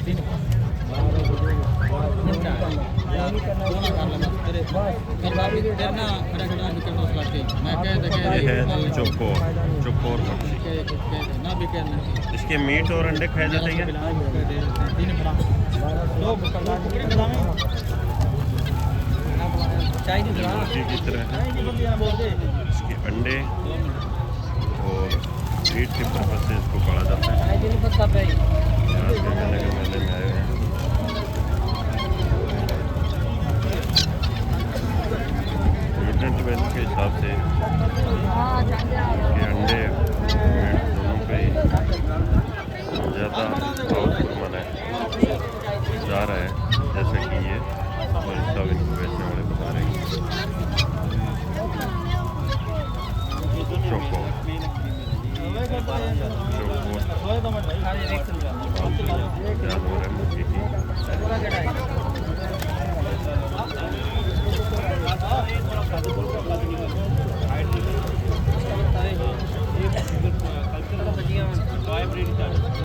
ये है चोकोर, चोकोर मच्छी। इसके मीट और अंडे खाए जाते हैं क्या? मुर्गी की तरह है। इसके अंडे और मीट के पर्पज से इसको पाला जाता है। आज के गन्ने के मेले में आए हैं। यूनिट वैल्यू के हिसाब से इसके अंडे मीट दोनों पे ही ज़्यादा आउटपुट माना जा रहा है, जैसे कि ये और इसका इनको बेचने वाले बता रहे हैं। चोको जानवर है मुर्गी की।